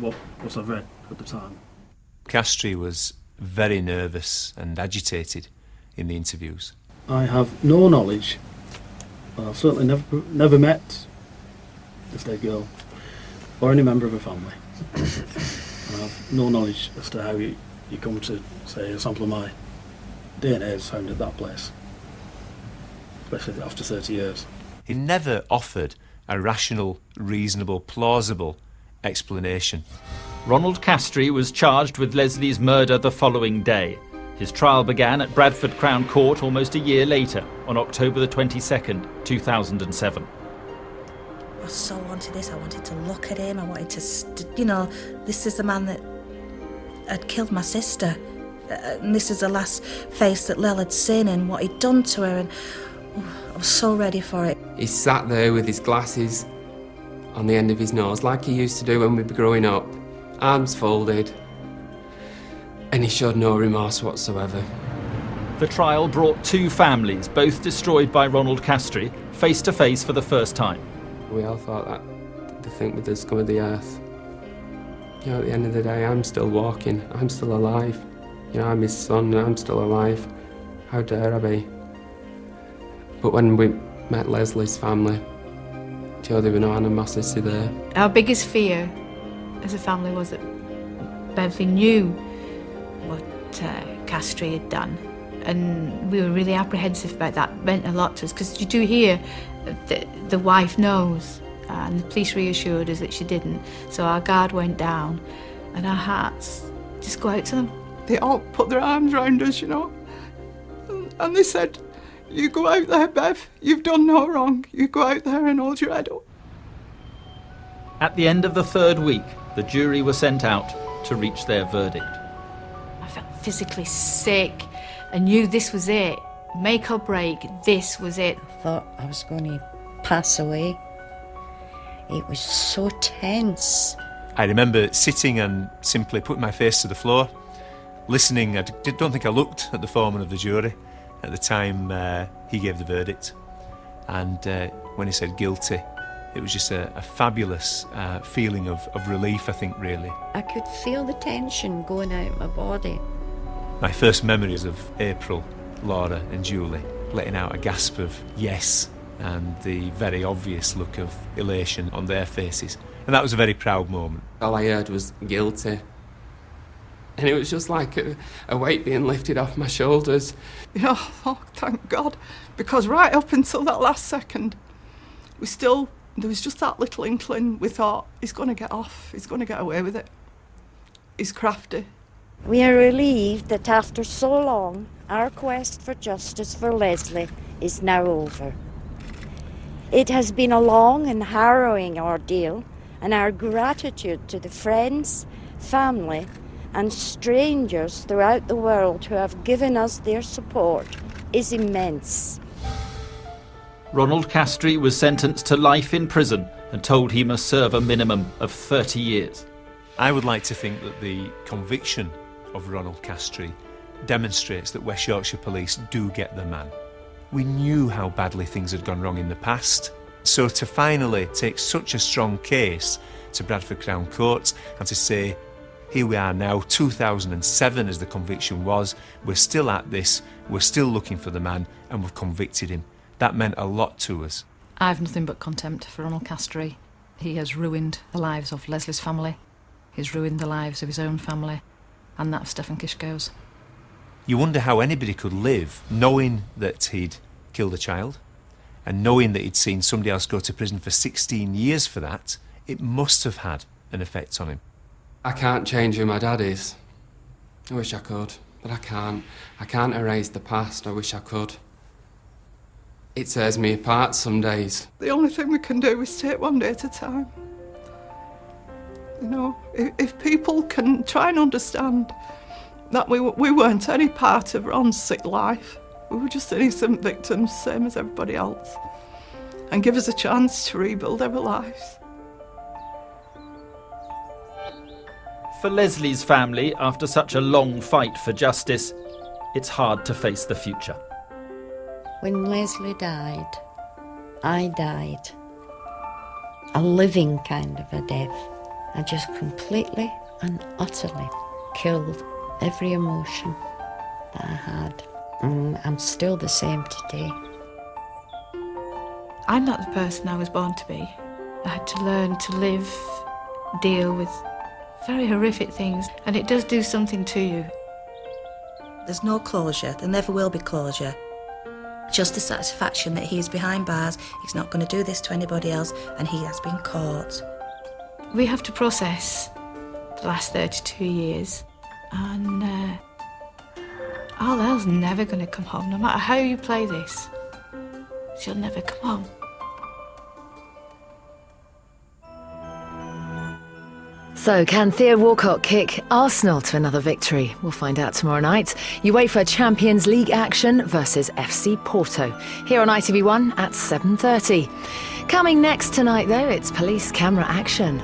what I've read at the time. Castry was very nervous and agitated in the interviews. I have no knowledge, and I've certainly never met this dead girl or any member of her family. And I have no knowledge as to how you come to, say, a sample of my DNA is found at that place, especially after 30 years. He never offered a rational, reasonable, plausible explanation. Ronald Castry was charged with Lesley's murder the following day. His trial began at Bradford Crown Court almost a year later, on October the 22nd, 2007. I so wanted this. I wanted to look at him. I wanted to, this is the man that had killed my sister. And this is the last face that Lel had seen and what he'd done to her. And I was so ready for it. He sat there with his glasses on the end of his nose, like he used to do when we were growing up, arms folded, and he showed no remorse whatsoever. The trial brought two families, both destroyed by Ronald Castry, face to face for the first time. We all thought that the thing with the scum of the earth. At the end of the day, I'm still walking, I'm still alive. I'm his son, and I'm still alive. How dare I be? But when we met Lesley's family, there were no animosity there. Our biggest fear as a family was that Beverley knew what Castry had done, and we were really apprehensive about that. It meant a lot to us, because you do hear that the wife knows, and the police reassured us that she didn't, so our guard went down, and our hearts just go out to them. They all put their arms round us, and they said, "You go out there, Bev, you've done no wrong. You go out there and hold your head up." At the end of the third week, the jury were sent out to reach their verdict. I felt physically sick. I knew this was it. Make or break, this was it. I thought I was going to pass away. It was so tense. I remember sitting and simply putting my face to the floor, listening. I don't think I looked at the foreman of the jury at the time he gave the verdict. And when he said guilty, it was just a fabulous feeling of relief, I think, really. I could feel the tension going out of my body. My first memories of April, Laura and Julie letting out a gasp of yes, and the very obvious look of elation on their faces. And that was a very proud moment. All I heard was guilty. And it was just like a weight being lifted off my shoulders. Thank God. Because right up until that last second, there was just that little inkling. We thought, he's going to get off, he's going to get away with it. He's crafty. We are relieved that after so long, our quest for justice for Lesley is now over. It has been a long and harrowing ordeal, and our gratitude to the friends, family, and strangers throughout the world who have given us their support is immense. Ronald Castry was sentenced to life in prison and told he must serve a minimum of 30 years. I would like to think that the conviction of Ronald Castry demonstrates that West Yorkshire Police do get the man. We knew how badly things had gone wrong in the past, so to finally take such a strong case to Bradford Crown Court and to say, here we are now, 2007 as the conviction was, we're still at this, we're still looking for the man, and we've convicted him. That meant a lot to us. I have nothing but contempt for Ronald Castry. He has ruined the lives of Lesley's family. He's ruined the lives of his own family, and that's Stefan Kiszko's. You wonder how anybody could live knowing that he'd killed a child and knowing that he'd seen somebody else go to prison for 16 years for that. It must have had an effect on him. I can't change who my dad is. I wish I could, but I can't. I can't erase the past. I wish I could. It tears me apart some days. The only thing we can do is take one day at a time. If people can try and understand that we weren't any part of Ron's sick life, we were just innocent victims, same as everybody else, and give us a chance to rebuild our lives. For Lesley's family, after such a long fight for justice, it's hard to face the future. When Lesley died, I died. A living kind of a death. and just completely and utterly killed every emotion that I had. I'm still the same today. I'm not the person I was born to be. I had to learn to live, deal with very horrific things, and it does do something to you. There's no closure, there never will be closure. Just the satisfaction that he is behind bars, he's not going to do this to anybody else, and he has been caught. We have to process the last 32 years, and our Lel's never going to come home, no matter how you play this. She'll never come home. So, can Theo Walcott kick Arsenal to another victory? We'll find out tomorrow night. UEFA Champions League action versus FC Porto. Here on ITV1 at 7:30. Coming next tonight, though, it's police camera action.